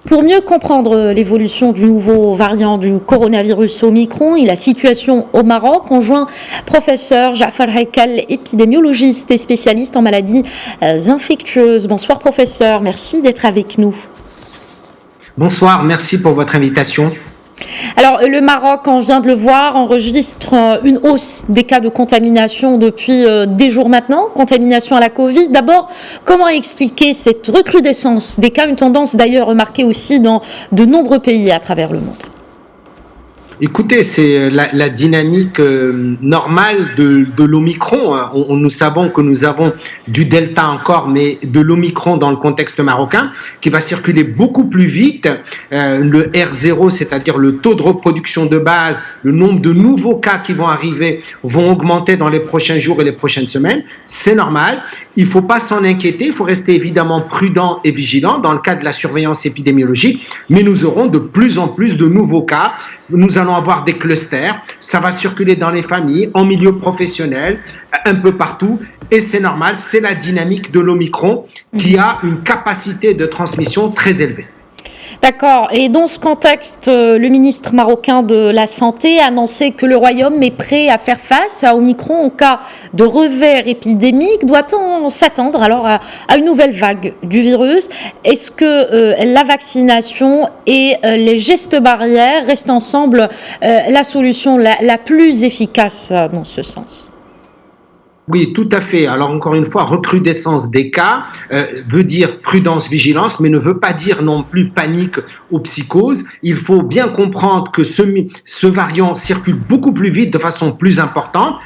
Pour mieux comprendre l'évolution du nouveau variant du coronavirus Omicron et la situation au Maroc, on joint professeur Jafar Haikal, épidémiologiste et spécialiste en maladies infectieuses. Bonsoir professeur, merci d'être avec nous. Bonsoir, merci pour votre invitation. Alors, le Maroc, on vient de le voir, enregistre une hausse des cas de contamination depuis des jours maintenant, contamination à la Covid. D'abord, comment expliquer cette recrudescence des cas, une tendance d'ailleurs remarquée aussi dans de nombreux pays à travers le monde? Écoutez, c'est la dynamique normale de l'Omicron. Nous savons que nous avons du Delta encore, mais de l'Omicron dans le contexte marocain, qui va circuler beaucoup plus vite. Le R0, c'est-à-dire le taux de reproduction de base, le nombre de nouveaux cas qui vont arriver vont augmenter dans les prochains jours et les prochaines semaines. C'est normal. Il ne faut pas s'en inquiéter. Il faut rester évidemment prudent et vigilant dans le cadre de la surveillance épidémiologique, mais nous aurons de plus en plus de nouveaux cas. Nous allons avoir des clusters, ça va circuler dans les familles, en milieu professionnel, un peu partout, et c'est normal, c'est la dynamique de l'Omicron qui a une capacité de transmission très élevée. D'accord. Et dans ce contexte, le ministre marocain de la Santé a annoncé que le Royaume est prêt à faire face à Omicron en cas de revers épidémique. Doit-on s'attendre alors à une nouvelle vague du virus? Est-ce que la vaccination et les gestes barrières restent ensemble la solution la plus efficace dans ce sens? Oui, tout à fait. Alors encore une fois, recrudescence des cas veut dire prudence, vigilance, mais ne veut pas dire non plus panique ou psychose. Il faut bien comprendre que ce variant circule beaucoup plus vite, de façon plus importante.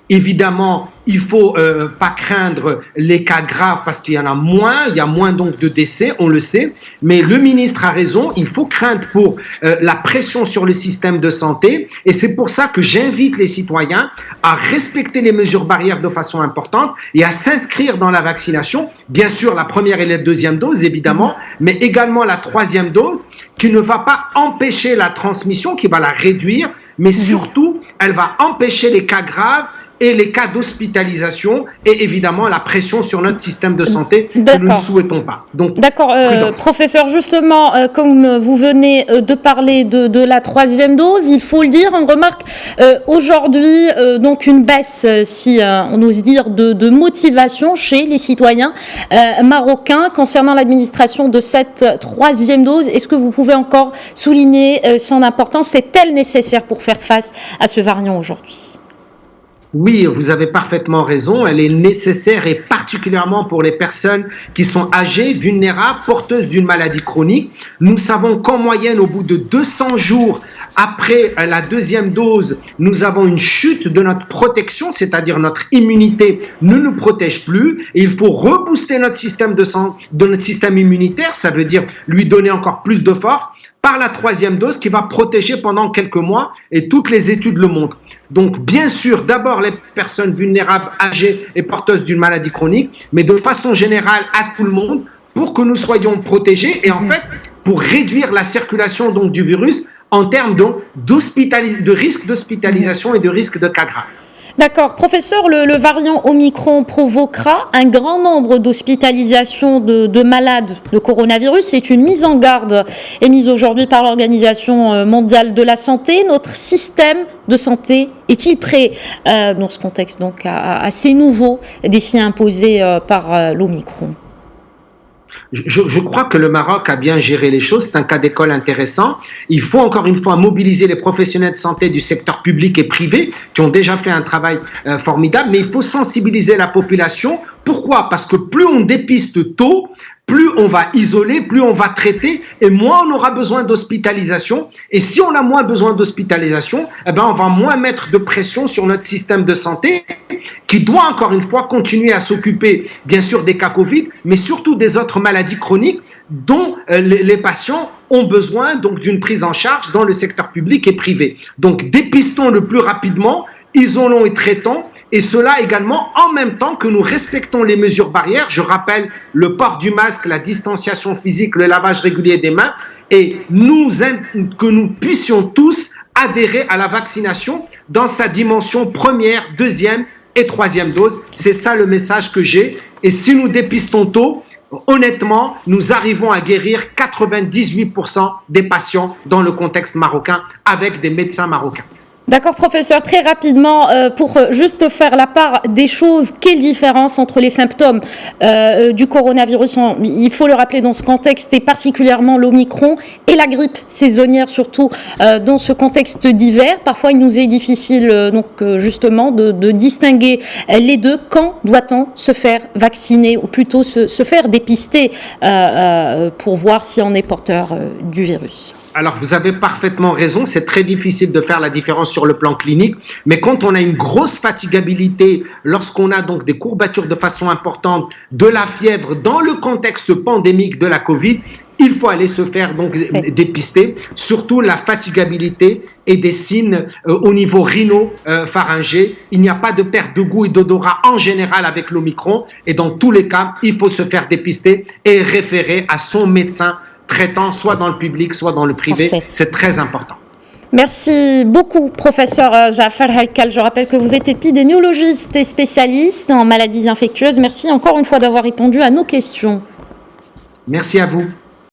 Évidemment, il ne faut pas craindre les cas graves parce qu'il y en a moins, il y a moins donc de décès, on le sait, mais le ministre a raison, il faut craindre pour la pression sur le système de santé et c'est pour ça que j'invite les citoyens à respecter les mesures barrières de façon importante et à s'inscrire dans la vaccination, bien sûr la première et la deuxième dose évidemment, mais également la troisième dose qui ne va pas empêcher la transmission, qui va la réduire, mais surtout elle va empêcher les cas graves et les cas d'hospitalisation et évidemment la pression sur notre système de santé que nous ne souhaitons pas. Donc, d'accord, professeur, justement, comme vous venez de parler de la troisième dose, il faut le dire, on remarque aujourd'hui donc une baisse, si on ose dire, de motivation chez les citoyens marocains concernant l'administration de cette troisième dose. Est-ce que vous pouvez encore souligner son importance? Est-elle nécessaire pour faire face à ce variant aujourd'hui? Oui, vous avez parfaitement raison, elle est nécessaire et particulièrement pour les personnes qui sont âgées, vulnérables, porteuses d'une maladie chronique. Nous savons qu'en moyenne, au bout de 200 jours après la deuxième dose, nous avons une chute de notre protection, c'est-à-dire notre immunité ne nous protège plus. Et il faut rebooster notre système notre système immunitaire, ça veut dire lui donner encore plus de force par la troisième dose qui va protéger pendant quelques mois et toutes les études le montrent. Donc bien sûr, d'abord les personnes vulnérables, âgées et porteuses d'une maladie chronique, mais de façon générale à tout le monde pour que nous soyons protégés et en fait pour réduire la circulation donc du virus en termes donc de risque d'hospitalisation et de risque de cas graves. D'accord. Professeur, le variant Omicron provoquera un grand nombre d'hospitalisations de malades de coronavirus. C'est une mise en garde émise aujourd'hui par l'Organisation mondiale de la santé. Notre système de santé est-il prêt dans ce contexte donc à ces nouveaux défis imposés par l'Omicron? Je crois que le Maroc a bien géré les choses, c'est un cas d'école intéressant. Il faut encore une fois mobiliser les professionnels de santé du secteur public et privé qui ont déjà fait un travail formidable, mais il faut sensibiliser la population. Pourquoi? Parce que plus on dépiste tôt, plus on va isoler, plus on va traiter et moins on aura besoin d'hospitalisation. Et si on a moins besoin d'hospitalisation, eh ben on va moins mettre de pression sur notre système de santé qui doit encore une fois continuer à s'occuper bien sûr des cas Covid, mais surtout des autres maladies chroniques dont les patients ont besoin donc d'une prise en charge dans le secteur public et privé. Donc dépistons le plus rapidement, isolons et traitons, et cela également en même temps que nous respectons les mesures barrières. Je rappelle le port du masque, la distanciation physique, le lavage régulier des mains, et que nous puissions tous adhérer à la vaccination dans sa dimension première, deuxième et troisième dose. C'est ça le message que j'ai. Et si nous dépistons tôt, honnêtement, nous arrivons à guérir 98% des patients dans le contexte marocain avec des médecins marocains. D'accord, professeur, très rapidement, pour juste faire la part des choses, quelle différence entre les symptômes du coronavirus, il faut le rappeler dans ce contexte, et particulièrement l'Omicron, et la grippe saisonnière, surtout dans ce contexte d'hiver. Parfois, il nous est difficile justement de distinguer les deux. Quand doit-on se faire vacciner, ou plutôt se faire dépister pour voir si on est porteur du virus? Alors, vous avez parfaitement raison, c'est très difficile de faire la différence sur le plan clinique, mais quand on a une grosse fatigabilité, lorsqu'on a donc des courbatures de façon importante, de la fièvre dans le contexte pandémique de la Covid, il faut aller se faire donc dépister, surtout la fatigabilité et des signes au niveau rhino-pharyngé. Il n'y a pas de perte de goût et d'odorat en général avec l'Omicron, et dans tous les cas, il faut se faire dépister et référer à son médecin traitant, soit dans le public, soit dans le privé. Parfait. C'est très important. Merci beaucoup, professeur Jafar Haikal. Je rappelle que vous êtes épidémiologiste et spécialiste en maladies infectieuses. Merci encore une fois d'avoir répondu à nos questions. Merci à vous.